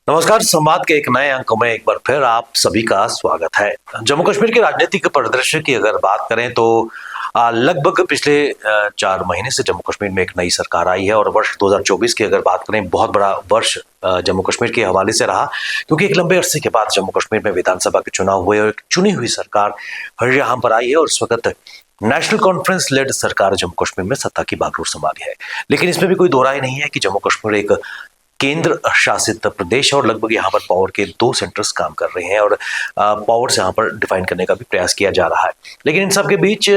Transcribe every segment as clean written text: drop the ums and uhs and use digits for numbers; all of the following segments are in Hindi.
नमस्कार। संवाद के एक नए अंक में एक बार फिर आप सभी का स्वागत है। जम्मू कश्मीर के राजनीतिक परिदृश्य की अगर बात करें तो लगभग पिछले 4 महीने से जम्मू कश्मीर में एक नई सरकार आई है और वर्ष 2024 की अगर बात करें बहुत बड़ा वर्ष जम्मू कश्मीर के हवाले से रहा, क्योंकि एक लंबे अरसे के बाद जम्मू कश्मीर में विधानसभा के चुनाव हुए और एक चुनी हुई सरकार यहाँ पर आई है और इस वक्त नेशनल कॉन्फ्रेंस लेड सरकार जम्मू कश्मीर में सत्ता की बागडोर संभाली है। लेकिन इसमें भी कोई दो राय नहीं है कि जम्मू कश्मीर एक केंद्र शासित प्रदेश है और लगभग यहाँ पर पावर के 2 सेंटर्स काम कर रहे हैं और पावर्स यहाँ पर डिफाइन करने का भी प्रयास किया जा रहा है। लेकिन इन सब के बीच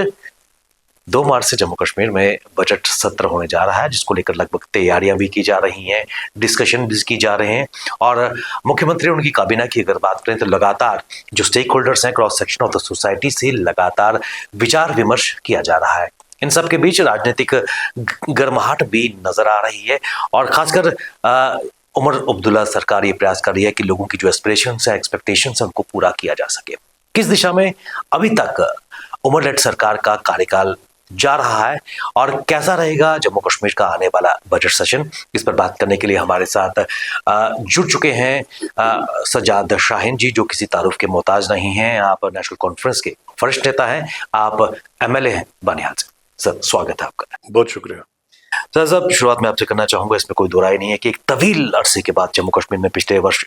2 मार्च से जम्मू कश्मीर में बजट सत्र होने जा रहा है, जिसको लेकर लगभग तैयारियां भी की जा रही हैं, डिस्कशन भी की जा रहे हैं और मुख्यमंत्री उनकी काबीना की अगर बात करें तो लगातार जो स्टेक होल्डर्स हैं cross section of the society से लगातार विचार विमर्श किया जा रहा है। इन सब के बीच राजनीतिक गर्माहट भी नजर आ रही है और खासकर उमर अब्दुल्ला सरकार ये प्रयास कर रही है कि लोगों की जो एस्पिरेशंस है, एक्सपेक्टेशंस है, उनको पूरा किया जा सके। किस दिशा में अभी तक उमर लेड सरकार का कार्यकाल जा रहा है और कैसा रहेगा जम्मू कश्मीर का आने वाला बजट सेशन, इस पर बात करने के लिए हमारे साथ जुड़ चुके हैं सज्जाद शाहीन जी, जो किसी तारुफ के मोहताज नहीं हैं। आप नेशनल कॉन्फ्रेंस के वरिष्ठ नेता हैं, आप एमएलए हैं बानिहाल से। सर, स्वागत है आपका। बहुत शुक्रिया सर। साहब, शुरुआत में आपसे करना चाहूंगा, इसमें कोई दो राय नहीं है कि एक तवील अरसे के बाद जम्मू कश्मीर में पिछले वर्ष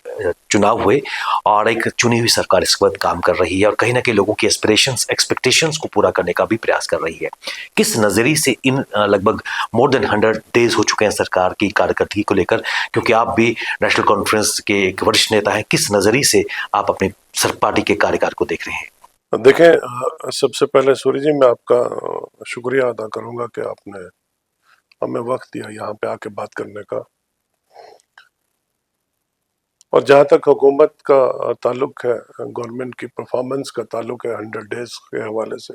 चुनाव हुए और एक चुनी हुई सरकार इस वक्त काम कर रही है और कहीं ना कहीं लोगों की एस्पिरेशंस, एक्सपेक्टेशंस को पूरा करने का भी प्रयास कर रही है। किस नजरिए से इन लगभग मोर देन 100 डेज हो चुके हैं सरकार की कार्यकर्दगी को लेकर, क्योंकि आप भी नेशनल कॉन्फ्रेंस के एक वरिष्ठ नेता हैं, किस नजरिए से आप अपनी पार्टी के कार्यकाल को देख रहे हैं? देखें, सबसे पहले सूर्य जी, मैं आपका शुक्रिया अदा करूंगा कि आपने हमें वक्त दिया यहाँ पे आके बात करने का। और जहाँ तक हुकूमत का ताल्लुक है, गवर्नमेंट की परफॉर्मेंस का ताल्लुक है 100 डेज के हवाले से,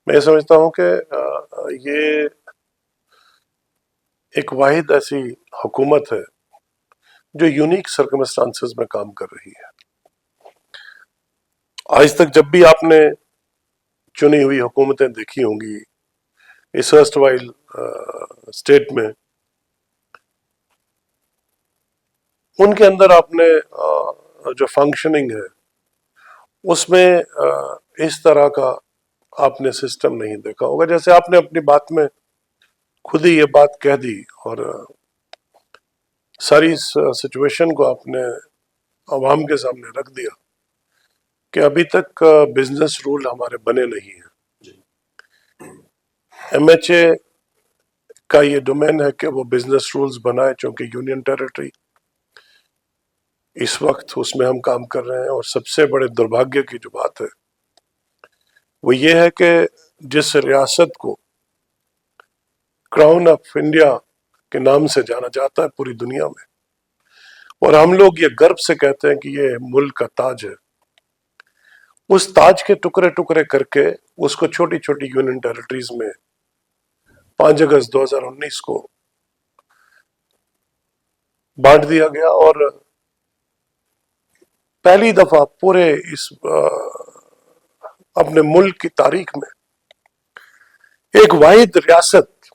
मैं ये समझता हूँ कि ये एक वाहिद ऐसी हुकूमत है जो यूनिक सर्कमस्टांसेस में काम कर रही है। आज तक जब भी आपने चुनी हुई हुकूमतें देखी होंगी इस अर्स्टवाइल स्टेट में, उनके अंदर आपने जो फंक्शनिंग है उसमें इस तरह का आपने सिस्टम नहीं देखा होगा। जैसे आपने अपनी बात में खुद ही ये बात कह दी और सारी सिचुएशन को आपने अवाम के सामने रख दिया कि अभी तक बिजनेस रूल हमारे बने नहीं है। एमएचए का ये डोमेन है कि वो बिजनेस रूल्स बनाए, चूंकि यूनियन टेरिटरी इस वक्त उसमें हम काम कर रहे हैं। और सबसे बड़े दुर्भाग्य की जो बात है वो ये है कि जिस रियासत को क्राउन ऑफ इंडिया के नाम से जाना जाता है पूरी दुनिया में, और हम लोग ये गर्व से कहते हैं कि ये मुल्क का ताज है, उस ताज के टुकड़े टुकड़े करके उसको छोटी छोटी यूनियन टेरिटरीज में 5 अगस्त 2019 को बांट दिया गया। और पहली दफा पूरे इस अपने मुल्क की तारीख में एक वाहिद रियासत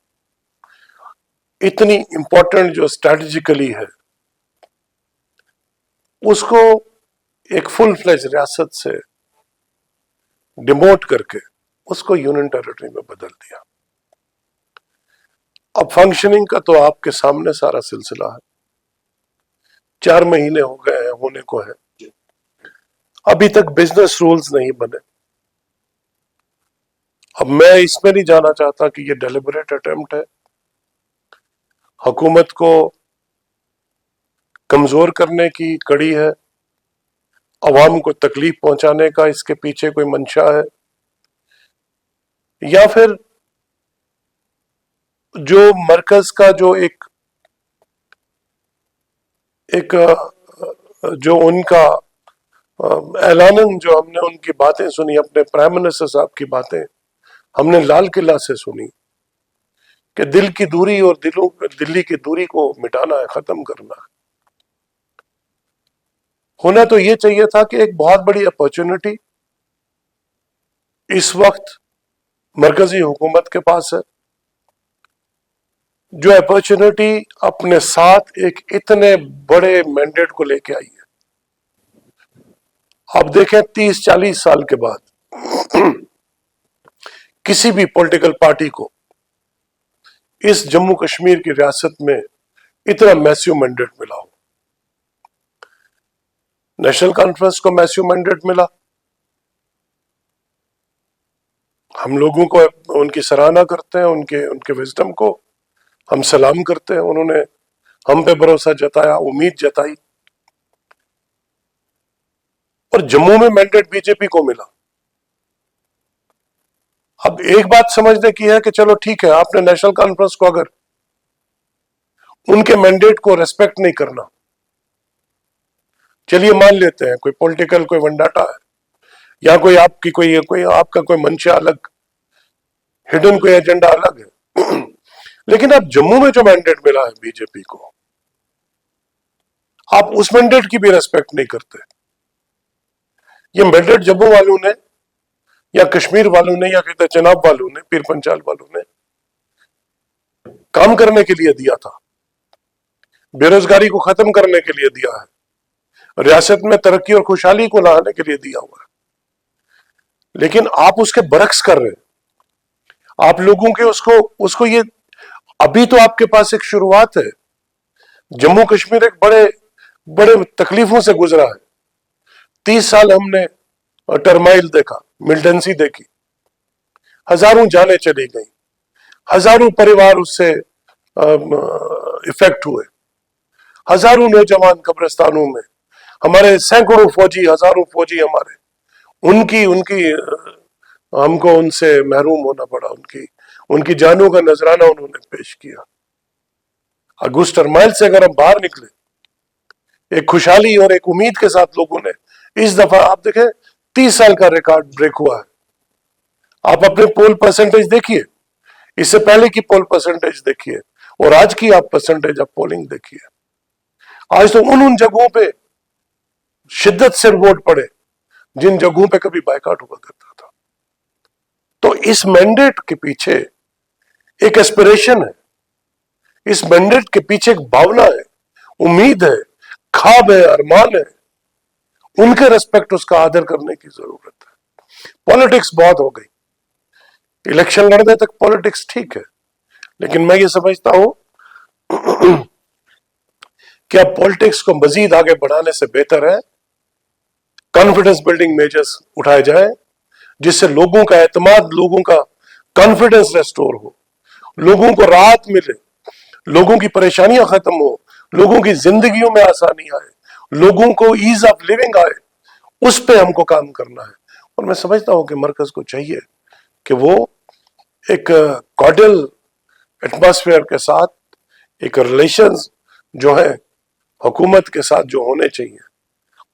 इतनी इंपॉर्टेंट जो स्ट्रेटेजिकली है उसको एक फुल फ्लेज रियासत से डिमोट करके उसको यूनियन टेरिटरी में बदल दिया। अब फंक्शनिंग का तो आपके सामने सारा सिलसिला है, 4 महीने हो गए हैं, होने को है, अभी तक बिजनेस रूल्स नहीं बने। अब मैं इसमें नहीं जाना चाहता कि ये डेलिबरेट अटेम्प्ट है हुकूमत को कमजोर करने की कड़ी है, अवाम को तकलीफ पहुंचाने का इसके पीछे कोई मंशा है, या फिर जो मरकज का जो एक जो उनका ऐलान, जो हमने उनकी बातें सुनी, अपने प्राइम मिनिस्टर साहब की बातें हमने लाल किला से सुनी कि दिल की दूरी और दिल्ली की दूरी को मिटाना है, खत्म करना है। होना तो ये चाहिए था कि एक बहुत बड़ी अपॉर्चुनिटी इस वक्त मरकजी हुकूमत के पास है, जो अपॉर्चुनिटी अपने साथ एक इतने बड़े मैंडेट को लेके आई है। आप देखें 30-40 साल के बाद किसी भी पॉलिटिकल पार्टी को इस जम्मू कश्मीर की रियासत में इतना मैसिव मैंडेट मिला हो। नेशनल कॉन्फ्रेंस को मैसिव मैंडेट मिला, हम लोगों को उनकी सराहना करते हैं, उनके उनके विजडम को हम सलाम करते हैं। उन्होंने हम पे भरोसा जताया, उम्मीद जताई, और जम्मू में मैंडेट बीजेपी को मिला। अब एक बात समझने की है कि चलो ठीक है, आपने नेशनल कॉन्फ्रेंस को अगर उनके मैंडेट को रेस्पेक्ट नहीं करना, चलिए मान लेते हैं कोई पॉलिटिकल कोई वंडाटा है, या कोई आपकी कोई आपका कोई मंशा अलग, हिडन कोई एजेंडा अलग है लेकिन अब जम्मू में जो मैंडेट मिला है बीजेपी को, आप उस मैंडेट की भी रेस्पेक्ट नहीं करते। ये मैंडेट जम्मू वालों ने या कश्मीर वालों ने या कहते चनाब वालों ने, पीर पंचाल वालों ने काम करने के लिए दिया था, बेरोजगारी को खत्म करने के लिए दिया है, रियासत में तरक्की और खुशहाली को लाने के लिए दिया हुआ है। लेकिन आप उसके बरक्स कर रहे हैं। आप लोगों के उसको ये अभी तो आपके पास एक शुरुआत है। जम्मू कश्मीर एक बड़े बड़े तकलीफों से गुजरा है। 30 साल हमने टर्माइल देखा, मिलिटेंसी देखी, हजारों जानें चली गई, हजारों परिवार उससे इफेक्ट हुए, हजारों नौजवान कब्रिस्तानों में, हमारे सैकड़ों फौजी, हजारों फौजी हमारे, उनकी उनकी हमको उनसे महरूम होना पड़ा, उनकी जानों का नजराना उन्होंने पेश किया। अगस्त टर्माइल से अगर हम बाहर निकले एक खुशहाली और एक उम्मीद के साथ, लोगों ने इस दफा आप देखें 30 साल का रिकॉर्ड ब्रेक हुआ है। आप अपने पोल परसेंटेज देखिए, इससे पहले की पोल परसेंटेज देखिए और आज की आप परसेंटेज ऑफ पोलिंग देखिए। आज तो उन जगहों पे शिद्दत से वोट पड़े जिन जगहों पे कभी बायकॉट हुआ करता था। तो इस मैंडेट के पीछे एक एस्पिरेशन है, इस मैंडेट के पीछे एक भावना है, उम्मीद है, ख्वाब है, अरमान है। उनके रेस्पेक्ट, उसका आदर करने की जरूरत है। पॉलिटिक्स बहुत हो गई, इलेक्शन लड़ने तक पॉलिटिक्स ठीक है, लेकिन मैं ये समझता हूं कि अब पॉलिटिक्स को मजीद आगे बढ़ाने से बेहतर है कॉन्फिडेंस बिल्डिंग मेजर्स उठाए जाए, जिससे लोगों का एतमाद, लोगों का कॉन्फिडेंस रेस्टोर हो, लोगों को राहत मिले, लोगों की परेशानियां खत्म हो, लोगों की जिंदगियों में आसानी आए, लोगों को ईज ऑफ लिविंग आए। उस पे हमको काम करना है। और मैं समझता हूं कि मरकज को चाहिए कि वो एक कॉर्डियल एटमॉस्फेयर के साथ एक रिलेशंस जो है हुकूमत के साथ जो होने चाहिए,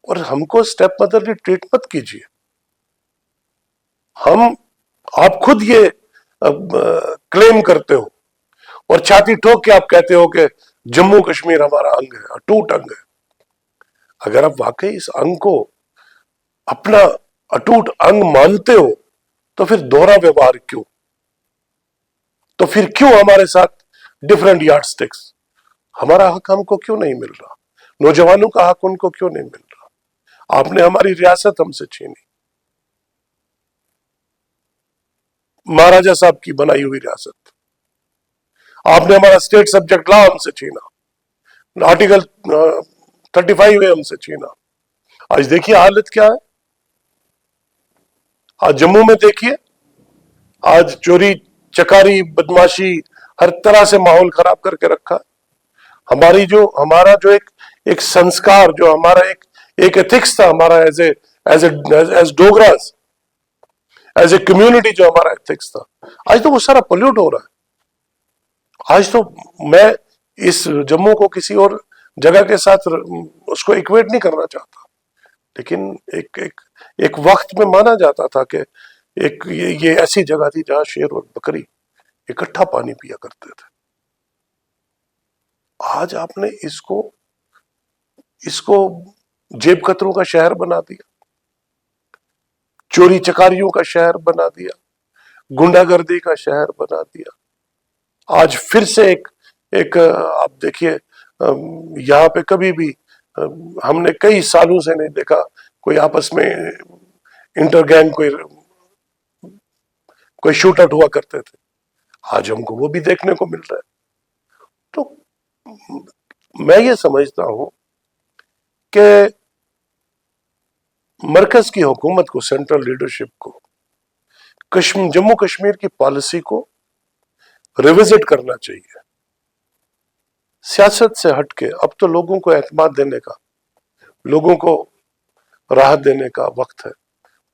और हमको स्टेप मदरली ट्रीट मत कीजिए। आप खुद ये क्लेम करते हो और छाती ठोक के आप कहते हो कि जम्मू कश्मीर हमारा अंग है, अटूट अंग है। अगर आप वाकई इस अंग को अपना अटूट अंग मानते हो तो फिर दोहरा व्यवहार क्यों? तो फिर क्यों हमारे साथ डिफरेंट यार्ड स्टिक्स? हमारा हक हमको क्यों नहीं मिल रहा? नौजवानों का हक उनको क्यों नहीं मिल रहा? आपने हमारी रियासत हमसे छीनी, महाराजा साहब की बनाई हुई रियासत। आपने हमारा स्टेट सब्जेक्ट लॉ हमसे छीना, आर्टिकल 35 हमसे छीना। आज देखिए हालत क्या है। आज जम्मू में देखिए, आज चोरी चकारी बदमाशी हर तरह से माहौल खराब करके रखा। हमारा जो एक संस्कार, जो हमारा एक एथिक्स था, हमारा एज डोगरास, एज ए कम्युनिटी जो हमारा एथिक्स था, आज तो वो सारा पोल्यूट हो रहा है। आज तो मैं इस जम्मू को किसी और जगह के साथ उसको इक्वेट नहीं करना चाहता, लेकिन एक वक्त में माना जाता था कि ये ऐसी जगह थी जहां शेर और बकरी इकट्ठा पानी पिया करते थे। आज आपने इसको जेब कतरों का शहर बना दिया, चोरी चकारियों का शहर बना दिया, गुंडागर्दी का शहर बना दिया। आज फिर से एक आप देखिए, यहाँ पे कभी भी हमने कई सालों से नहीं देखा कोई आपस में इंटर गैंग कोई शूट आउट हुआ करते थे। आज हमको वो भी देखने को मिल रहा है। तो मैं ये समझता हूं कि मरकज की हुकूमत को, सेंट्रल लीडरशिप को जम्मू कश्मीर की पॉलिसी को रिविजिट करना चाहिए। सियासत से हटके अब तो लोगों को एतमाद देने का, लोगों को राहत देने का वक्त है,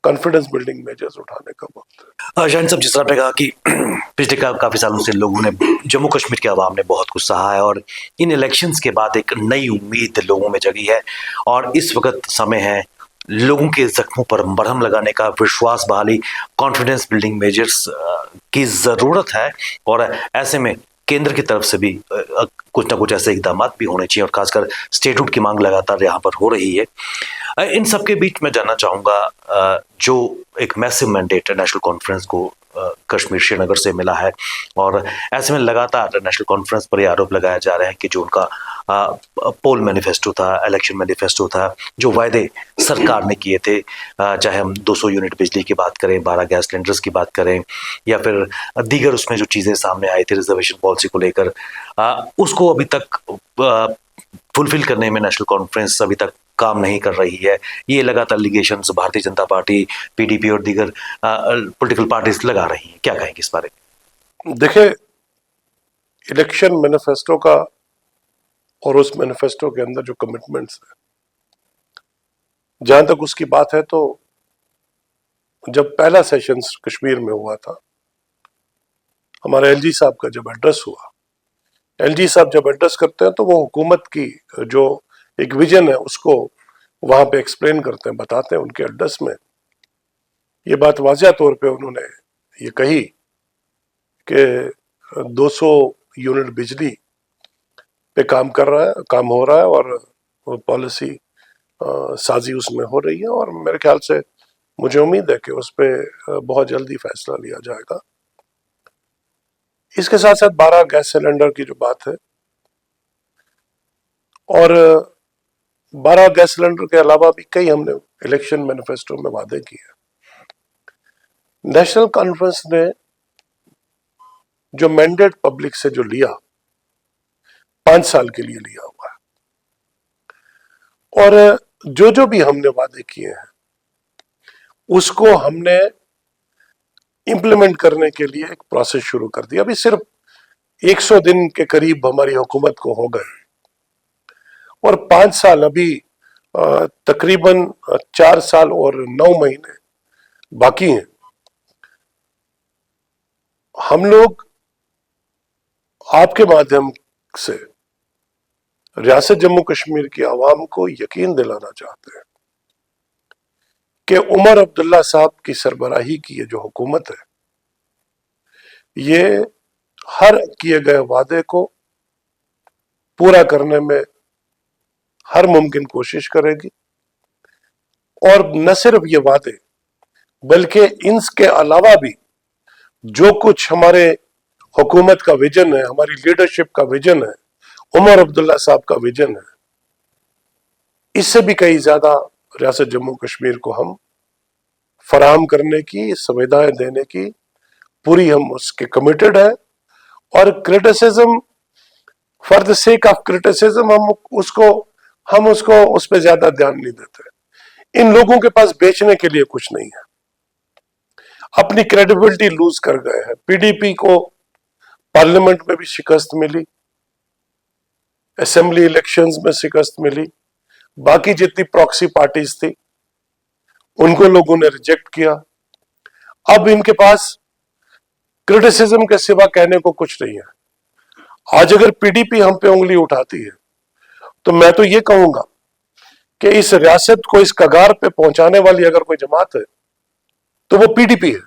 कॉन्फिडेंस बिल्डिंग मेजर्स उठाने का वक्त है। शाहीन साहब, जिस तरह आपने कहा कि पिछले काफी सालों से लोगों ने, जम्मू कश्मीर के अवाम ने बहुत कुछ सहा है और इन इलेक्शंस के बाद एक नई उम्मीद लोगों में जगी है और इस वक्त समय है लोगों के जख्मों पर मरहम लगाने का, विश्वास बहाली, कॉन्फिडेंस बिल्डिंग मेजर्स की जरूरत है। और ऐसे में केंद्र की तरफ से भी कुछ ना कुछ ऐसे इकदाम भी होने चाहिए और खासकर स्टेटहुड की मांग लगातार यहाँ पर हो रही है। इन सबके बीच में जानना चाहूंगा, जो एक मैसिव मैंडेट नेशनल कॉन्फ्रेंस को कश्मीर श्रीनगर से मिला है और ऐसे में लगातार नेशनल कॉन्फ्रेंस पर ये आरोप लगाया जा रहा है कि जो उनका पोल मैनिफेस्टो था, इलेक्शन मैनिफेस्टो था, जो वायदे सरकार ने किए थे, चाहे हम 200 यूनिट बिजली की बात करें, 12 गैस सिलेंडर्स की बात करें या फिर दीगर उसमें जो चीज़ें सामने आई थी रिजर्वेशन पॉलिसी को लेकर, उसको अभी तक फुलफिल करने में नेशनल कॉन्फ्रेंस अभी तक काम नहीं कर रही है। ये लगातार allegations Bharatiya Janata party, PDP और दीगर पॉलिटिकल पार्टीज लगा रही हैं। क्या कहेंगे इस बारे में? देखिए, इलेक्शन मैनिफेस्टो का और उस मैनिफेस्टो के अंदर जो कमिटमेंट्स है, जहां तक उसकी बात है, तो जब पहला सेशन कश्मीर में हुआ था, हमारे एलजी साहब का जब एड्रेस हुआ, एलजी साहब जब एड्रेस करते हैं तो वो हुकूमत की जो एक विजन है उसको वहां पे एक्सप्लेन करते हैं, बताते हैं। उनके एड्रेस में ये बात वाज़िया तौर पे उन्होंने ये कही कि 200 यूनिट बिजली पे काम हो रहा है और पॉलिसी साजी उसमें हो रही है और मेरे ख्याल से मुझे उम्मीद है कि उस पर बहुत जल्दी फैसला लिया जाएगा। इसके साथ साथ 12 गैस सिलेंडर की जो बात है और 12 गैस सिलेंडर के अलावा भी कई हमने इलेक्शन मैनिफेस्टो में वादे किए। नेशनल कॉन्फ्रेंस ने जो मैंडेट पब्लिक से जो लिया, 5 साल के लिए लिया हुआ है और जो भी हमने वादे किए हैं उसको हमने इंप्लीमेंट करने के लिए एक प्रोसेस शुरू कर दिया। अभी सिर्फ 100 दिन के करीब हमारी हुकूमत को हो गए और 5 साल अभी तकरीबन 4 साल और 9 महीने बाकी हैं। हम लोग आपके माध्यम से रियासत जम्मू कश्मीर की आवाम को यकीन दिलाना चाहते हैं कि उमर अब्दुल्ला साहब की सरबराही की ये जो हुकूमत है, ये हर किए गए वादे को पूरा करने में हर मुमकिन कोशिश करेगी और न सिर्फ ये वादे बल्कि इनके अलावा भी जो कुछ हमारे हुकूमत का विजन है, हमारी लीडरशिप का विजन है, उमर अब्दुल्ला साहब का विजन है, इससे भी कई ज्यादा रियासत जम्मू कश्मीर को हम फराहम करने की, सुविधाएं देने की पूरी हम उसके कमिटेड है। और criticism for the sake of criticism हम उसको उस पर ज्यादा ध्यान नहीं देते। इन लोगों के पास बेचने के लिए कुछ नहीं है, अपनी क्रेडिबिलिटी लूज कर गए हैं। पीडीपी को पार्लियामेंट में भी शिकस्त मिली, असेंबली इलेक्शंस में शिकस्त मिली, बाकी जितनी प्रॉक्सी पार्टीज थी उनको लोगों ने रिजेक्ट किया। अब इनके पास क्रिटिसिज्म के सिवा कहने को कुछ नहीं है। आज अगर पीडीपी हम पे उंगली उठाती है तो मैं तो ये कहूंगा कि इस रियासत को इस कगार पे पहुंचाने वाली अगर कोई जमात है तो वो पीडीपी है,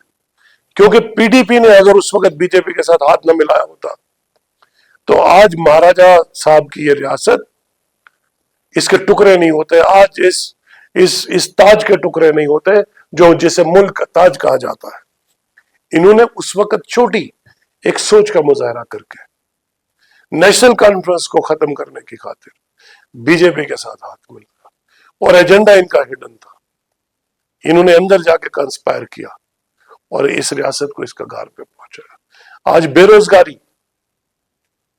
क्योंकि पीडीपी ने अगर उस वक्त बीजेपी के साथ हाथ न मिलाया होता तो आज महाराजा साहब की ये रियासत, इसके टुकड़े नहीं होते, आज इस ताज के टुकड़े नहीं होते जो जिसे मुल्क ताज कहा जाता है। इन्होंने उस वक्त छोटी एक सोच का मुजाहरा करके नेशनल कॉन्फ्रेंस को खत्म करने की खातिर बीजेपी के साथ हाथ मिल गया और एजेंडा इनका हिडन था। इन्होंने अंदर जाके कंस्पायर किया और इस रियासत को इसका गार पे पहुंचाया। आज बेरोजगारी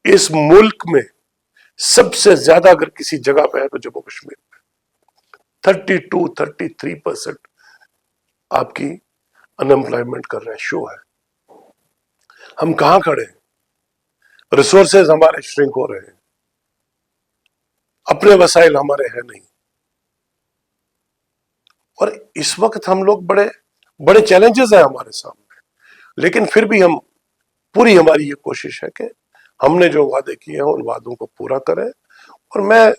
इस मुल्क में सबसे ज्यादा अगर किसी जगह पे है तो जम्मू कश्मीर में 32-33% आपकी अनएम्प्लॉयमेंट का रेशियो है। हम कहां खड़े हैं? रिसोर्सेज हमारे श्रिंक हो रहे हैं, अपने वसाइल हमारे हैं नहीं, और इस वक्त हम लोग बड़े बड़े चैलेंजेस हैं हमारे सामने। लेकिन फिर भी हम पूरी हमारी ये कोशिश है कि हमने जो वादे किए हैं उन वादों को पूरा करें। और मैं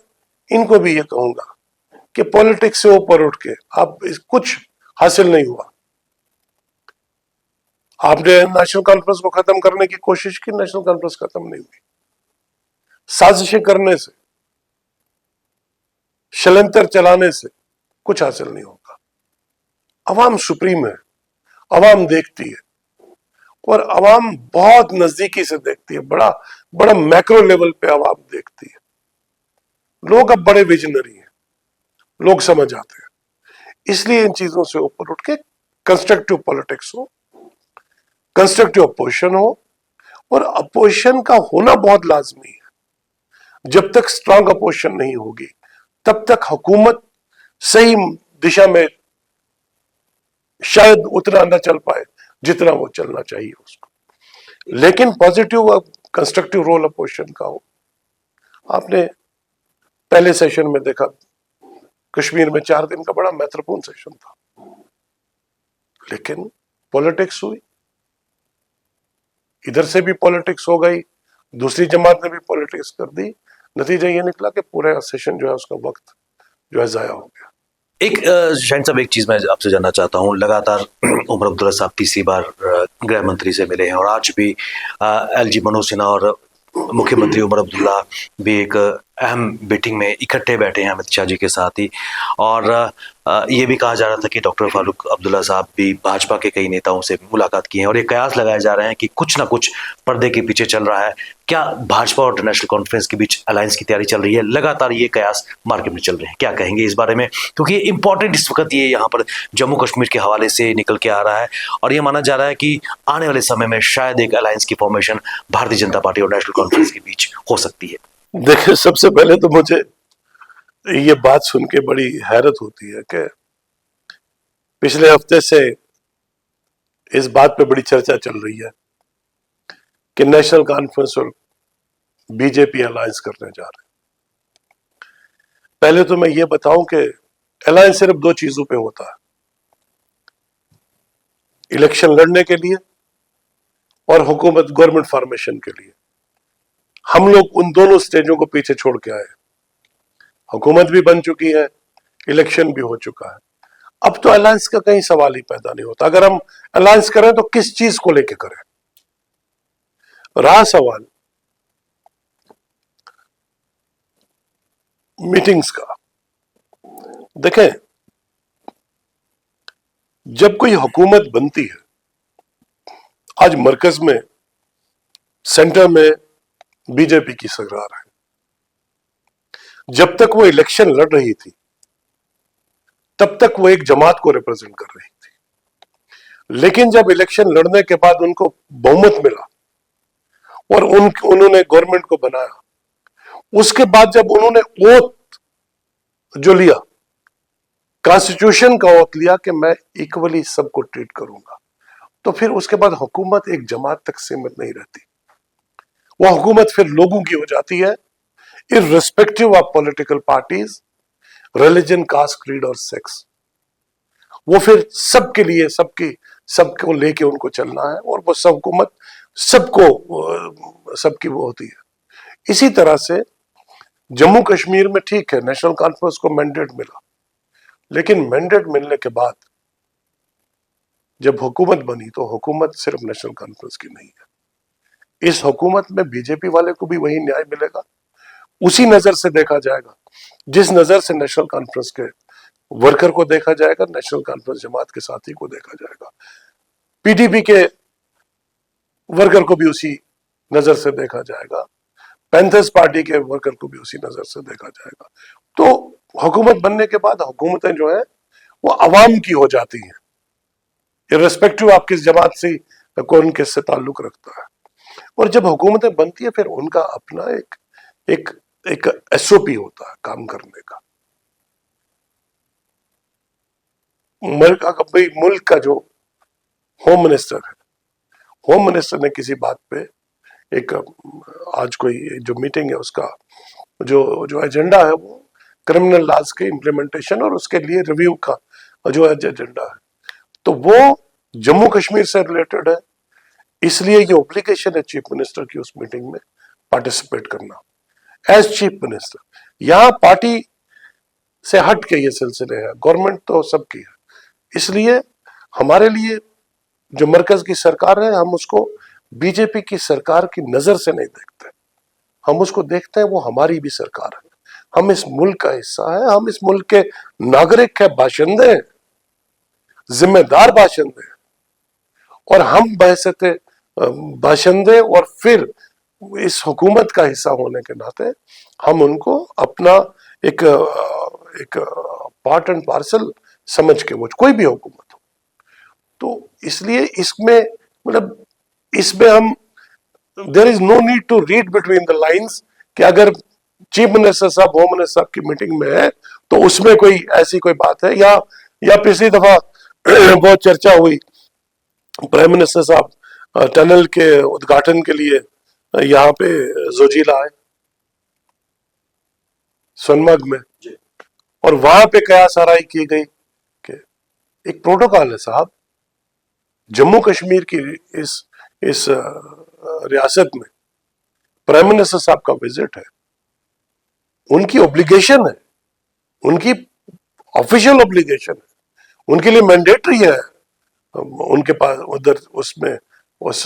इनको भी ये कहूंगा कि पॉलिटिक्स से ऊपर उठ के आप कुछ हासिल नहीं हुआ। आपने नेशनल कॉन्फ्रेंस को खत्म करने की कोशिश की, नेशनल कॉन्फ्रेंस खत्म नहीं हुई। साजिशें करने से, षड्यंत्र चलाने से कुछ हासिल नहीं होगा। अवाम सुप्रीम है, अवाम देखती है और अवाम बहुत नजदीकी से देखती है, बड़ा बड़ा मैक्रो लेवल पे अवाम देखती है। लोग अब बड़े विजनरी हैं, लोग समझ आते हैं। इसलिए इन चीजों से ऊपर उठ के कंस्ट्रक्टिव पॉलिटिक्स हो, कंस्ट्रक्टिव अपोजिशन हो, और अपोजिशन का होना बहुत लाजमी है। जब तक स्ट्रांग अपोजिशन नहीं होगी तब तक हुकूमत सही दिशा में शायद उतना न चल पाए जितना वो चलना चाहिए उसको। लेकिन पॉजिटिव कंस्ट्रक्टिव रोल अपोजिशन का हो। आपने पहले सेशन में देखा, कश्मीर में 4 दिन का बड़ा महत्वपूर्ण सेशन था, लेकिन पॉलिटिक्स हुई, इधर से भी पॉलिटिक्स हो गई, दूसरी जमात ने भी पॉलिटिक्स कर दी। नतीजा ये निकला कि पूरा सेशन जो है उसका वक्त जो है जाया हो गया। एक शाहिन साहब, एक चीज मैं आपसे जानना चाहता हूँ। लगातार उमर अब्दुल्ला साहब तीसरी बार गृह मंत्री से मिले हैं और आज भी एलजी मनोज सिन्हा और मुख्यमंत्री उमर अब्दुल्ला भी एक अहम मीटिंग में इकट्ठे बैठे हैं अमित शाह जी के साथ ही। और ये भी कहा जा रहा था कि डॉक्टर फारूक अब्दुल्ला साहब भी भाजपा के कई नेताओं से मुलाकात की हैं और ये कयास लगाए जा रहे हैं कि कुछ ना कुछ पर्दे के पीछे चल रहा है। क्या भाजपा और नेशनल कॉन्फ्रेंस के बीच अलायंस की तैयारी चल रही है? लगातार ये कयास मार्केट में चल रहे हैं, क्या कहेंगे इस बारे में? क्योंकि इंपॉर्टेंट इस वक्त ये यहाँ पर जम्मू कश्मीर के हवाले से निकल के आ रहा है और ये माना जा रहा है कि आने वाले समय में शायद एक अलायंस की फॉर्मेशन भारतीय जनता पार्टी और नेशनल कॉन्फ्रेंस के बीच हो सकती है। देखिए, सबसे पहले तो मुझे ये बात सुन के बड़ी हैरत होती है कि पिछले हफ्ते से इस बात पे बड़ी चर्चा चल रही है कि नेशनल कॉन्फ्रेंस और बीजेपी अलायंस करने जा रहे हैं। पहले तो मैं ये बताऊं कि अलायंस सिर्फ 2 चीजों पे होता है, इलेक्शन लड़ने के लिए और हुकूमत गवर्नमेंट फॉर्मेशन के लिए। हम लोग उन दोनों स्टेजों को पीछे छोड़ के आए। हुकूमत भी बन चुकी है, इलेक्शन भी हो चुका है। अब तो अलायंस का कहीं सवाल ही पैदा नहीं होता। अगर हम अलायंस करें तो किस चीज को लेके करें? रहा सवाल मीटिंग्स का, देखें, जब कोई हुकूमत बनती है, आज मरकज में, सेंटर में बीजेपी की सरकार है। जब तक वो इलेक्शन लड़ रही थी तब तक वो एक जमात को रिप्रेजेंट कर रही थी। लेकिन जब इलेक्शन लड़ने के बाद उनको बहुमत मिला और उन्होंने गवर्नमेंट को बनाया, उसके बाद जब उन्होंने ओथ जो लिया, कॉन्स्टिट्यूशन का ओथ लिया कि मैं इक्वली सबको ट्रीट करूंगा, तो फिर उसके बाद हुकूमत एक जमात तक सीमित नहीं रहती। वह हुकूमत फिर लोगों की हो जाती है, irrespective of political parties, religion, caste, creed और सेक्स। वो फिर सबके लिए, सबको लेके उनको चलना है और वो सब हुकूमत सबको, सबकी वो होती है। इसी तरह से जम्मू कश्मीर में ठीक है, नेशनल कॉन्फ्रेंस को मैंडेट मिला, लेकिन मैंडेट मिलने के बाद जब हुकूमत बनी तो हुकूमत सिर्फ नेशनल कॉन्फ्रेंस की नहीं है। इस हुकूमत में बीजेपी वाले को भी वही न्याय मिलेगा, उसी नजर से देखा जाएगा जिस नजर से नेशनल कॉन्फ्रेंस के वर्कर को देखा जाएगा, नेशनल कॉन्फ्रेंस जमात के साथी को देखा जाएगा, पीडीपी के वर्कर को भी उसी नजर से देखा जाएगा। पैंथर्स पार्टी के वर्कर को भी उसी नजर से देखा जाएगा। तो हुकूमत बनने के बाद हुकूमतें जो है वो अवाम की हो जाती हैं, इर्रेस्पेक्टिव आप किस जमात से कौन किससे ताल्लुक रखता है। और जब हुकूमतें बनती है फिर उनका अपना एक एक एक एसओपी होता है काम करने का। मुल्क का जो होम मिनिस्टर है, होम मिनिस्टर ने किसी बात पे एक आज कोई जो मीटिंग है उसका जो जो एजेंडा है वो क्रिमिनल लॉज के इम्प्लीमेंटेशन और उसके लिए रिव्यू का जो एजेंडा है, तो वो जम्मू कश्मीर से रिलेटेड है, इसलिए ये ऑब्लिगेशन है चीफ मिनिस्टर की उस मीटिंग में पार्टिसिपेट करना एज चीफ मिनिस्टर। यहां पार्टी से हट के ये सिलसिले हैं, गवर्नमेंट तो सबकी है, इसलिए हमारे लिए जो मरकज की सरकार है हम उसको बीजेपी की सरकार की नजर से नहीं देखते, हम उसको देखते हैं वो हमारी भी सरकार है, हम इस मुल्क का हिस्सा है, हम इस मुल्क के नागरिक है, बाशिंदे हैं, जिम्मेदार बाशिंदे हैं, और हम बहसते बाशिंदे और फिर इस हुकूमत का हिस्सा होने के नाते हम उनको अपना एक एक पार्ट एंड पार्सल समझ के, वो कोई भी हुकूमत हो, तो इसलिए इसमें मतलब इसमें हम there is no need to read between the lines कि अगर चीफ मिनिस्टर साहब होम मिनिस्टर साहब की मीटिंग में है तो उसमें कोई ऐसी कोई बात है, या पिछली दफा बहुत चर्चा हुई प्राइम मिनिस्टर साहब टनल के उद्घाटन के लिए यहाँ पे जोजिला आए सोनमर्ग में, और वहां पे कयास आराई की गई कि एक प्रोटोकॉल है साहब, जम्मू कश्मीर की इस रियासत में प्राइम मिनिस्टर साहब का विजिट है, उनकी ऑब्लिगेशन है, उनकी ऑफिशियल ऑब्लिगेशन है, उनके लिए मैंडेटरी है उनके पास उधर उसमें उस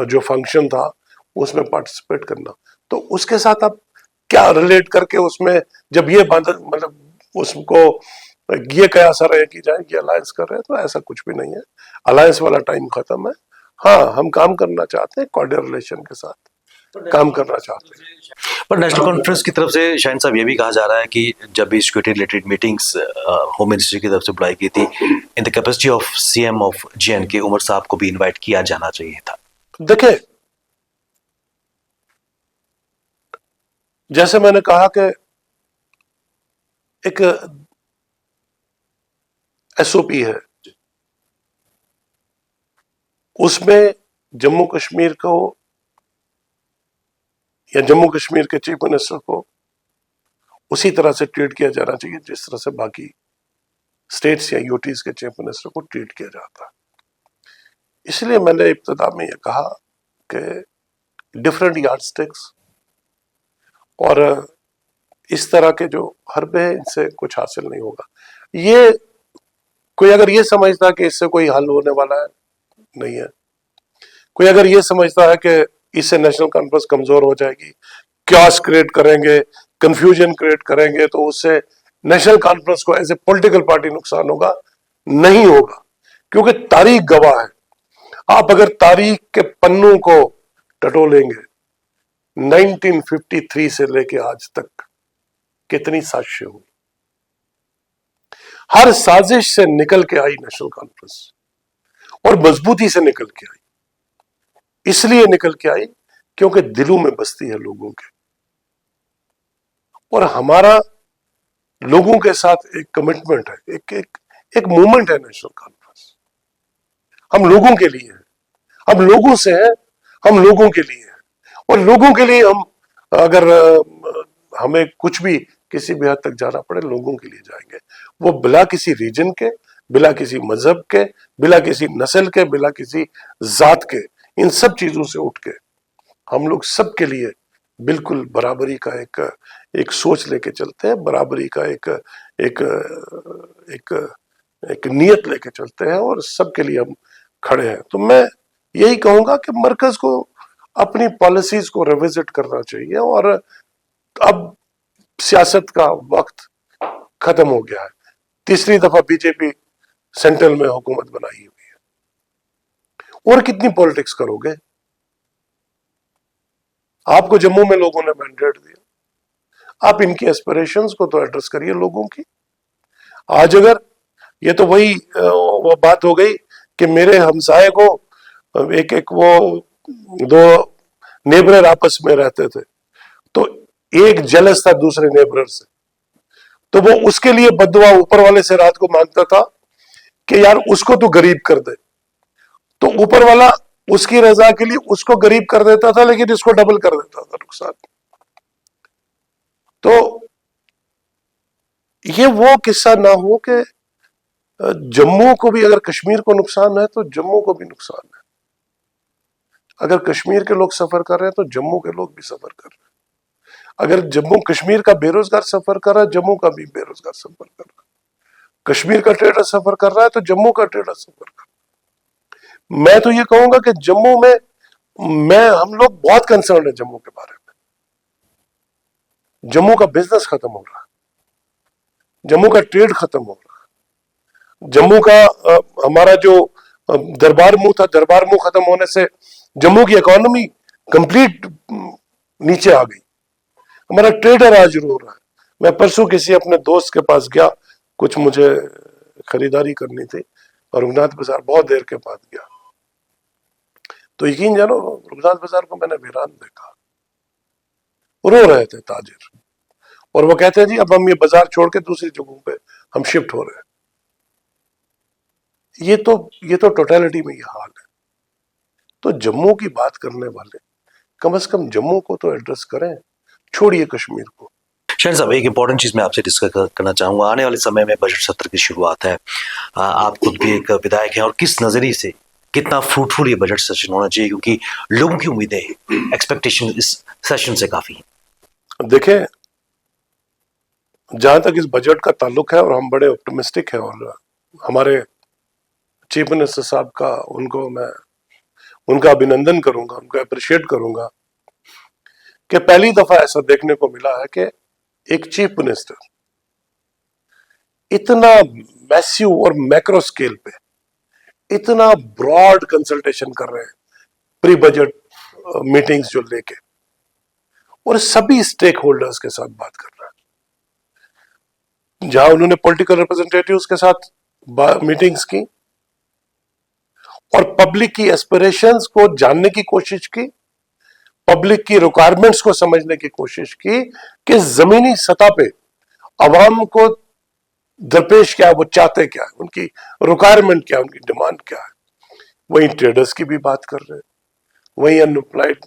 जो फंक्शन था उसमें पार्टिसिपेट करना। तो उसके साथ आप क्या रिलेट करके उसमें जब ये बात मतलब उसको ये कयास रहे कि जाए कि अलायंस कर रहे हैं, तो ऐसा कुछ भी नहीं है, अलायंस वाला टाइम खत्म है। हाँ, हम काम करना चाहते हैं, कॉर्डियल रिलेशन के साथ काम करना चाहते हैं। पर नेशनल कॉन्फ्रेंस की तरफ से शाहिन साहब ये भी कहा जा रहा है कि जब भी security related meetings home ministry की तरफ से बुलाई गई थी, in the capacity of CM of J and K Omar साहब को भी इनवाइट किया जाना चाहिए था। देखिए, जैसे मैंने कहा कि एक एसओपी है, उसमें जम्मू कश्मीर को या जम्मू कश्मीर के चीफ मिनिस्टर को उसी तरह से ट्रीट किया जाना चाहिए जिस तरह से बाकी स्टेट्स या यूटीज के चीफ मिनिस्टर को ट्रीट किया जाता है। इसलिए मैंने इब्तिदा में यह कहा कि डिफरेंट यार्डस्टिक्स और इस तरह के जो हरबे हैं इनसे कुछ हासिल नहीं होगा। ये कोई अगर ये समझता कि इससे कोई हल होने वाला है, नहीं है। कोई अगर ये समझता है कि इससे नेशनल कॉन्फ्रेंस कमजोर हो जाएगी, क्यास क्रिएट करेंगे, कंफ्यूजन क्रिएट करेंगे, तो उससे नेशनल कॉन्फ्रेंस को एज ए पॉलिटिकल पार्टी नुकसान होगा, नहीं होगा, क्योंकि तारीख गवाह है। आप अगर तारीख के पन्नों को टटोलेंगे 1953 से लेके आज तक कितनी साजिशें हुई, हर साजिश से निकल के आई नेशनल कॉन्फ्रेंस और मजबूती से निकल के आई। इसलिए निकल के आई क्योंकि दिलों में बसती है लोगों के, और हमारा लोगों के साथ एक कमिटमेंट है, एक मूवमेंट है नेशनल कॉन्फ्रेंस। हम लोगों के लिए है, हम लोगों से हैं, हम लोगों के लिए है, और लोगों के लिए हम अगर हमें कुछ भी किसी भी हद तक जाना पड़े, लोगों के लिए जाएंगे, वो बिला किसी रीजन के, बिला किसी मजहब के, बिला किसी नस्ल के, बिला किसी जात के, इन सब चीजों से उठ के हम लोग सबके लिए बिल्कुल बराबरी का एक सोच लेके चलते हैं, बराबरी का एक एक एक एक नियत लेके चलते हैं, और सबके लिए हम खड़े हैं। तो मैं यही कहूंगा कि मरकज को अपनी पॉलिसीज को रिविजिट करना चाहिए, और अब सियासत का वक्त खत्म हो गया है। तीसरी दफा बीजेपी सेंट्रल में हुकूमत बनाई हुई है, और कितनी पॉलिटिक्स करोगे? आपको जम्मू में लोगों ने मैंडेट दिया, आप इनकी एस्पिरेशंस को तो एड्रेस करिए लोगों की। आज अगर ये तो वही वो बात हो गई कि मेरे हमसाये को एक एक वो दो नेबरर आपस में रहते थे, तो एक जेलस था दूसरे नेबरर से, तो वो उसके लिए बददुआ ऊपर वाले से रात को मांगता था कि यार उसको तो गरीब कर दे, तो ऊपर वाला उसकी रजा के लिए उसको गरीब कर देता था, लेकिन इसको डबल कर देता था नुकसान। तो ये वो किस्सा ना हो कि जम्मू को भी अगर कश्मीर को नुकसान है तो जम्मू को भी नुकसान है। अगर कश्मीर के लोग सफर कर रहे हैं तो जम्मू के लोग भी सफर कर रहे हैं। अगर जम्मू कश्मीर का बेरोजगार सफर कर रहा है, जम्मू का भी बेरोजगार सफर कर रहा है। कश्मीर का ट्रेडर सफर कर रहा है तो जम्मू का ट्रेडर सफर कर रहा है। मैं तो ये कहूंगा कि जम्मू में हम लोग बहुत कंसर्न है जम्मू के बारे में। जम्मू का बिजनेस खत्म हो रहा है, जम्मू का ट्रेड खत्म हो रहा है, जम्मू का हमारा जो दरबार मुंह था, दरबार मुंह खत्म होने से जम्मू की इकोनॉमी कंप्लीट नीचे आ गई। हमारा ट्रेडर आज रो रहा है। मैं परसों किसी अपने दोस्त के पास गया, कुछ मुझे खरीदारी करनी थी, और रघुनाथ बाजार बहुत देर के बाद गया, तो यकीन जानो रघुनाथ बाजार को मैंने वीरान देखा। रो रहे थे ताजिर, और वो कहते हैं जी अब हम ये बाजार छोड़ के दूसरी जगहों पे हम शिफ्ट हो रहे हैं। ये तो टोटलिटी में ये हाल है। तो जम्मू की बात करने वाले कम से कम जम्मू को तो एड्रेस करें, छोड़िए कश्मीर को। शायद साहब एक इम्पोर्टेंट चीज मैं आपसे डिस्कस करना चाहूंगा। आने वाले समय में बजट सत्र की शुरुआत है, आप खुद भी एक विधायक हैं, और किस नजरिए से कितना फ्रूटफुल ये बजट सेशन होना चाहिए, क्योंकि लोगों की उम्मीदें एक्सपेक्टेशन इस सेशन से काफी है। देखें, जहां तक इस बजट का ताल्लुक है, और हम बड़े ऑप्टिमिस्टिक हैं, और हमारे चीफ मिनिस्टर साहब का उनका अभिनंदन करूंगा, उनका अप्रिशिएट करूंगा कि पहली दफा ऐसा देखने को मिला है कि एक चीफ मिनिस्टर इतना मैसिव और मैक्रो स्केल पे इतना ब्रॉड कंसल्टेशन कर रहे हैं, प्री बजट मीटिंग्स जो लेके, और सभी स्टेक होल्डर्स के साथ बात कर रहा है। जहां उन्होंने पॉलिटिकल रिप्रेजेंटेटिव्स के साथ मीटिंग्स की और पब्लिक की एस्पिरेशंस को जानने की कोशिश की, पब्लिक की रिक्वायरमेंट्स को समझने की कोशिश की कि जमीनी सतह पे अवाम को दरपेश क्या है, वो चाहते क्या है, उनकी रिक्वायरमेंट क्या है, उनकी डिमांड क्या है। वहीं ट्रेडर्स की भी बात कर रहे हैं, वहीं अनएम्प्लॉयड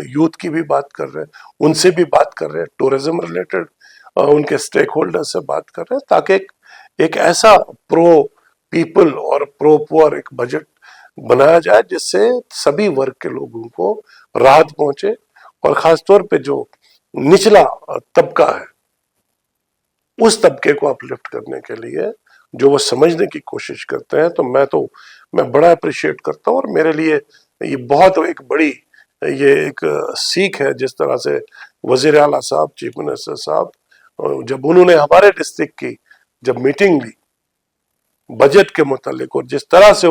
यूथ की भी बात कर रहे हैं, उनसे भी बात कर रहे हैं, टूरिज्म रिलेटेड उनके स्टेक होल्डर से बात कर रहे हैं, ताकि एक ऐसा प्रो पीपल और प्रो पुअर एक बजट बनाया जाए जिससे सभी वर्ग के लोगों को राहत पहुंचे, और खासतौर पे जो निचला तबका है उस तबके को अपलिफ्ट करने के लिए जो वो समझने की कोशिश करते हैं। तो मैं बड़ा अप्रिशिएट करता हूं, और मेरे लिए ये बहुत एक बड़ी ये एक सीख है जिस तरह से वजीर आला साहब, चीफ मिनिस्टर साहब, जब उन्होंने हमारे डिस्ट्रिक्ट की जब मीटिंग ली बजट के मुतालिक, और जिस तरह से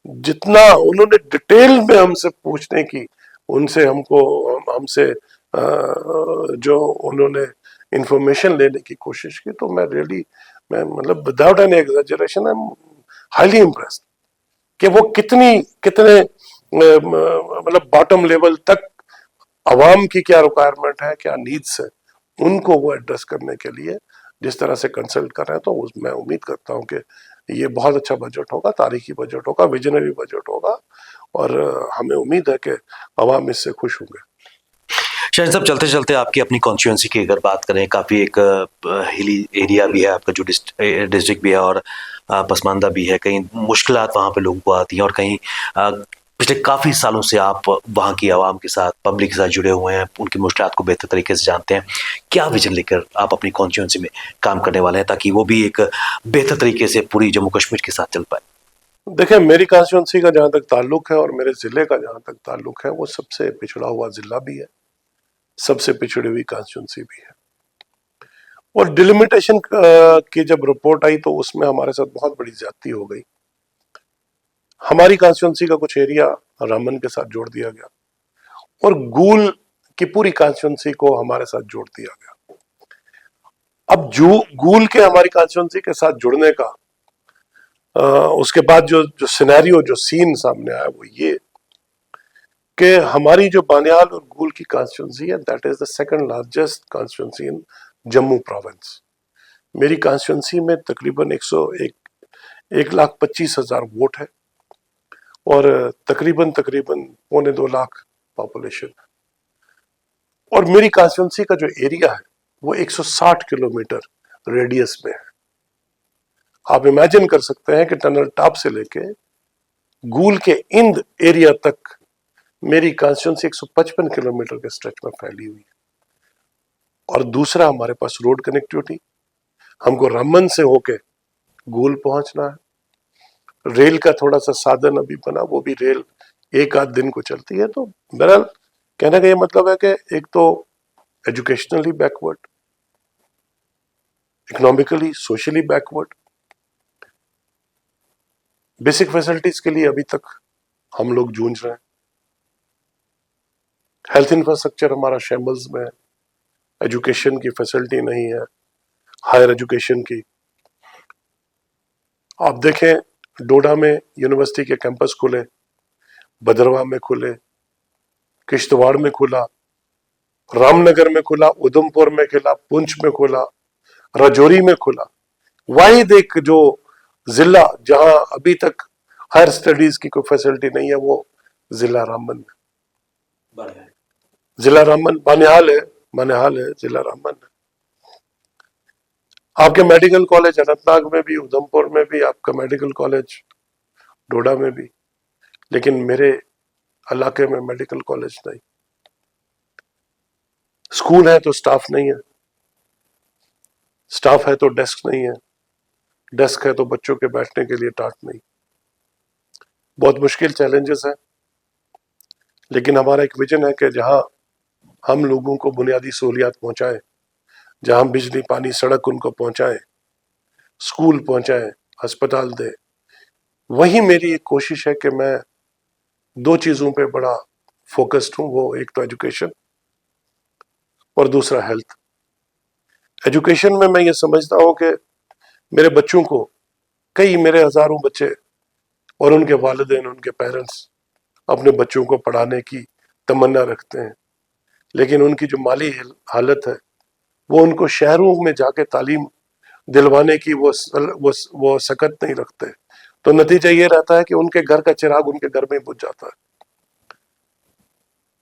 जितना उन्होंने डिटेल में हमसे पूछने की, उनसे हमसे जो उन्होंने इंफॉर्मेशन लेने की कोशिश की, तो मैं मतलब without any exaggeration I am highly impressed कि वो कितने मतलब बॉटम लेवल तक अवाम की क्या रिक्वायरमेंट है, क्या नीड्स है, उनको वो एड्रेस करने के लिए जिस तरह से कंसल्ट कर रहे हैं। तो मैं उम्मीद करता हूं कि ये बहुत अच्छा बजट होगा, तारीखी बजट होगा, विजनरी बजट होगा, और हमें उम्मीद है कि अवाम इससे खुश होंगे। शायद साहब चलते चलते आपकी अपनी कॉन्स्टिट्यूंसी की अगर बात करें, काफ़ी एक हिली एरिया भी है आपका जो डिस्ट्रिक्ट भी है, और पसमानदा भी है, कहीं मुश्किलात वहाँ पे लोगों को आती हैं, और कहीं पिछले काफ़ी सालों से आप वहाँ की आवाम के साथ, पब्लिक के साथ जुड़े हुए हैं, उनकी मुश्किलात को बेहतर तरीके से जानते हैं। क्या विजन लेकर आप अपनी कॉन्स्टिट्यूंसी में काम करने वाले हैं ताकि वो भी एक बेहतर तरीके से पूरी जम्मू कश्मीर के साथ चल पाए? देखिए, मेरी कॉन्स्टिट्यूंसी का जहाँ तक ताल्लुक है और मेरे ज़िले का जहाँ तक ताल्लुक है, वो सबसे पिछड़ा हुआ ज़िला भी है, सबसे पिछड़ी हुई कॉन्स्टिट्यूंसी भी है। और डिलिमिटेशन की जब रिपोर्ट आई तो उसमें हमारे साथ बहुत बड़ी ज्यादती हो गई। हमारी कॉन्स्टिट्यूंसी का कुछ एरिया रामन के साथ जोड़ दिया गया, और गूल कि पूरी कॉन्स्टिट्यूंसी को हमारे साथ जोड़ दिया गया। अब जो गूल के हमारी कॉन्स्टिट्यूंसी के साथ जुड़ने का उसके बाद जो जो सिनेरियो, जो सीन सामने आया वो ये कि हमारी जो बानियाल और गूल की कॉन्स्टिट्यूंसी है, that is the second largest constituency in Jammu province. मेरी कॉन्स्टिट्यूंसी में तकरीबन 1,25,000 वोट है और तकरीबन तकरीबन 1.25 लाख पॉपुलेशन है। और मेरी कॉन्स्टिट्यूंसी का जो एरिया है वो 160 किलोमीटर रेडियस में है। आप इमेजिन कर सकते हैं कि टनल टॉप से लेके गूल के इंद एरिया तक मेरी कॉन्स्टिट्यूंसी 155 किलोमीटर के स्ट्रेच में फैली हुई है। और दूसरा, हमारे पास रोड कनेक्टिविटी, हमको रामबन से होके गूल पहुंचना है। रेल का थोड़ा सा साधन अभी बना, वो भी रेल एक आध दिन को चलती है। तो बहरहाल कहने का ये मतलब है कि एक तो educationally backward, economically, socially backward, basic facilities के लिए अभी तक हम लोग जूझ रहे हैं। हेल्थ इंफ्रास्ट्रक्चर हमारा शैम्बल्स में है, एजुकेशन की फैसिलिटी नहीं है, हायर एजुकेशन की। आप देखें डोडा में यूनिवर्सिटी के कैंपस खुले, भद्रवाह में खुले, किश्तवाड़ में खुला, रामनगर में खुला, उधमपुर में खुला, पुंछ में खुला, राजौरी में खुला। वाहिद एक जो जिला जहां अभी तक हायर स्टडीज की कोई फैसिलिटी नहीं है वो जिला रामबन में, जिला रामबन, बानिहाल है जिला रामबन है। आपके मेडिकल कॉलेज अनंतनाग में भी, उधमपुर में भी, आपका मेडिकल कॉलेज डोडा में भी, लेकिन मेरे इलाके में मेडिकल कॉलेज नहीं। स्कूल है तो स्टाफ नहीं है, स्टाफ है तो डेस्क नहीं है, डेस्क है तो बच्चों के बैठने के लिए टाट नहीं। बहुत मुश्किल चैलेंजेस हैं, लेकिन हमारा एक विजन है कि जहां हम लोगों को बुनियादी सहूलियात पहुंचाएं, जहां बिजली, पानी, सड़क उनको पहुंचाएं, स्कूल पहुंचाएं, अस्पताल दे, वही मेरी एक कोशिश है कि मैं दो चीजों पे बड़ा फोकस्ड हूं। वो एक तो एजुकेशन और दूसरा हेल्थ। एजुकेशन में मैं ये समझता हूं कि मेरे बच्चों को, कई मेरे हजारों बच्चे और उनके वालिदैन, उनके पेरेंट्स अपने बच्चों को पढ़ाने की तमन्ना रखते हैं, लेकिन उनकी जो माली हालत है वो उनको शहरों में जाके तालीम दिलवाने की वो सकत नहीं रखते। तो नतीजा ये रहता है कि उनके घर का चिराग उनके घर में बुझ जाता है।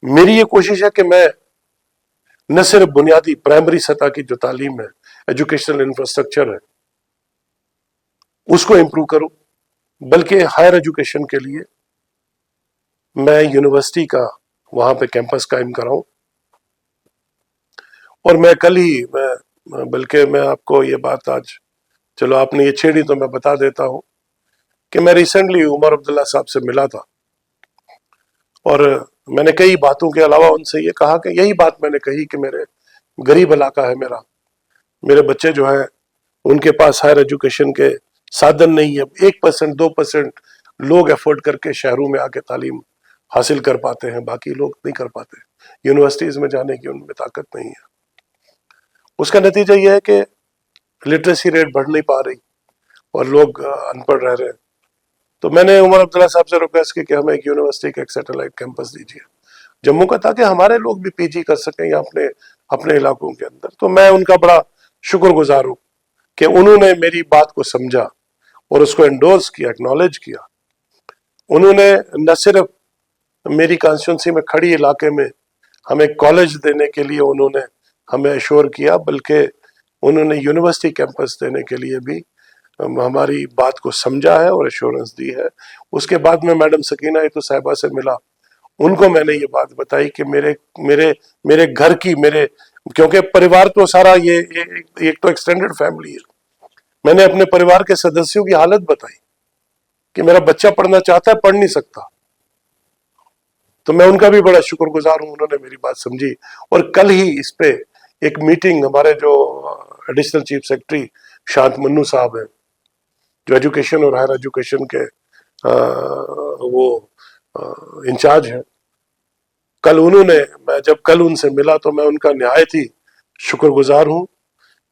मेरी ये कोशिश है कि मैं न सिर्फ बुनियादी प्राइमरी सतह की जो तालीम है, एजुकेशनल इंफ्रास्ट्रक्चर है, उसको इंप्रूव करूं, बल्कि हायर एजुकेशन के लिए मैं यूनिवर्सिटी का वहां पे कैंपस कायम कराऊं। और मैं कल ही, बल्कि मैं आपको ये बात आज, चलो आपने ये छेड़ी तो मैं बता देता हूं कि मैं रिसेंटली उमर अब्दुल्ला साहब से मिला था और मैंने कई बातों के अलावा उनसे ये कहा कि यही बात मैंने कही कि मेरे गरीब इलाका है मेरे बच्चे जो है उनके पास हायर एजुकेशन के साधन नहीं है। 1% 2% लोग एफोर्ड करके शहरों में आके तालीम हासिल कर पाते हैं, बाकी लोग नहीं कर पाते। यूनिवर्सिटीज में जाने की उनमें ताकत नहीं है। उसका नतीजा यह है कि लिटरेसी रेट बढ़ नहीं पा रही और लोग अनपढ़ रह रहे हैं। तो मैंने उमर अब्दुल्ला साहब से रिक्वेस्ट की कि हमें एक यूनिवर्सिटी का एक सैटेलाइट कैंपस दीजिए जम्मू का, ताकि हमारे लोग भी पीजी कर सकें या अपने अपने इलाकों के अंदर। तो मैं उनका बड़ा शुक्रगुजार हूं कि उन्होंने मेरी बात को समझा और उसको एंडोर्स किया, एक्नॉलेज किया। उन्होंने न सिर्फ मेरी कॉन्स्टिट्यूंसी में खड़ी इलाके में हमें कॉलेज देने के लिए उन्होंने हमें एश्योर किया, बल्कि उन्होंने यूनिवर्सिटी कैंपस देने के लिए भी हमारी बात को समझा है और एश्योरेंस दी है। उसके बाद में मैडम सकीना इतू साहिबा से मिला, उनको मैंने ये बात बताई कि मेरे मेरे मेरे घर की, मेरे, क्योंकि परिवार तो सारा ये एक तो एक्सटेंडेड फैमिली है, मैंने अपने परिवार के सदस्यों की हालत बताई कि मेरा बच्चा पढ़ना चाहता है, पढ़ नहीं सकता। तो मैं उनका भी बड़ा शुक्रगुजार हूं, उन्होंने मेरी बात समझी। और कल ही इस पे एक मीटिंग हमारे जो एडिशनल चीफ सेक्रेटरी शांत मन्नू साहब हैं, जो एजुकेशन और हायर एजुकेशन के वो इंचार्ज हैं, मैं जब कल उनसे मिला तो मैं उनका निहायत ही शुक्रगुजार हूं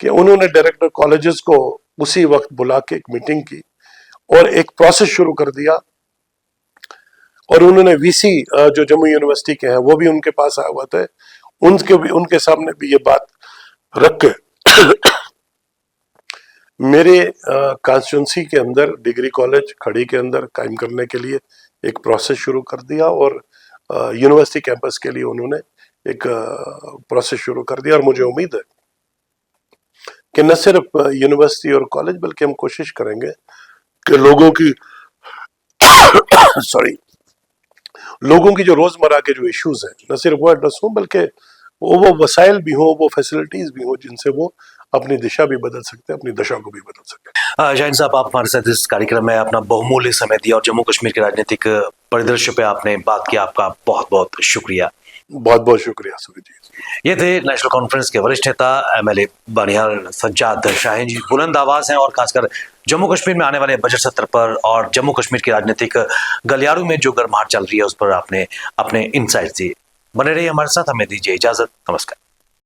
कि उन्होंने डायरेक्टर कॉलेजेस को उसी वक्त बुला के एक मीटिंग की और एक प्रोसेस शुरू कर दिया। और उन्होंने वीसी जो जम्मू यूनिवर्सिटी के हैं वो भी उनके पास आए हुए थे, उनके सामने भी ये बात रख के मेरे कॉन्स्टिट्यूंसी के अंदर डिग्री कॉलेज खड़ी के अंदर कायम करने के लिए एक प्रोसेस शुरू कर दिया और यूनिवर्सिटी कैंपस के लिए उन्होंने एक प्रोसेस शुरू कर दिया। और मुझे उम्मीद है कि न सिर्फ यूनिवर्सिटी और कॉलेज बल्कि हम कोशिश करेंगे कि लोगों की जो रोजमर्रा के जो इश्यूज हैं न सिर्फ वो एड्रेस हों बल्कि वो वसाइल भी हो, वो फैसिलिटीज भी हो जिनसे वो अपनी दिशा भी बदल सकते हैं, अपनी दशा को भी बदल सकते हैं। शाहीन साहब, आप हमारे साथ इस कार्यक्रम में अपना बहुमूल्य समय दिया और जम्मू कश्मीर के राजनीतिक परिदृश्य पे आपने बात की, आपका बहुत बहुत शुक्रिया। बहुत बहुत शुक्रिया सूर्य जी। ये थे नेशनल कॉन्फ्रेंस के वरिष्ठ नेता एमएलए बानिहाल सज्जाद शाहीन जी। बुलंद आवाज हैं और खासकर जम्मू कश्मीर में आने वाले बजट सत्र पर और जम्मू कश्मीर की राजनीतिक गलियारू में जो गर्माहट चल रही है उस पर आपने अपने इनसाइट्स दिए। बने रहिए हमारे साथ, हमें दीजिए इजाजत, नमस्कार।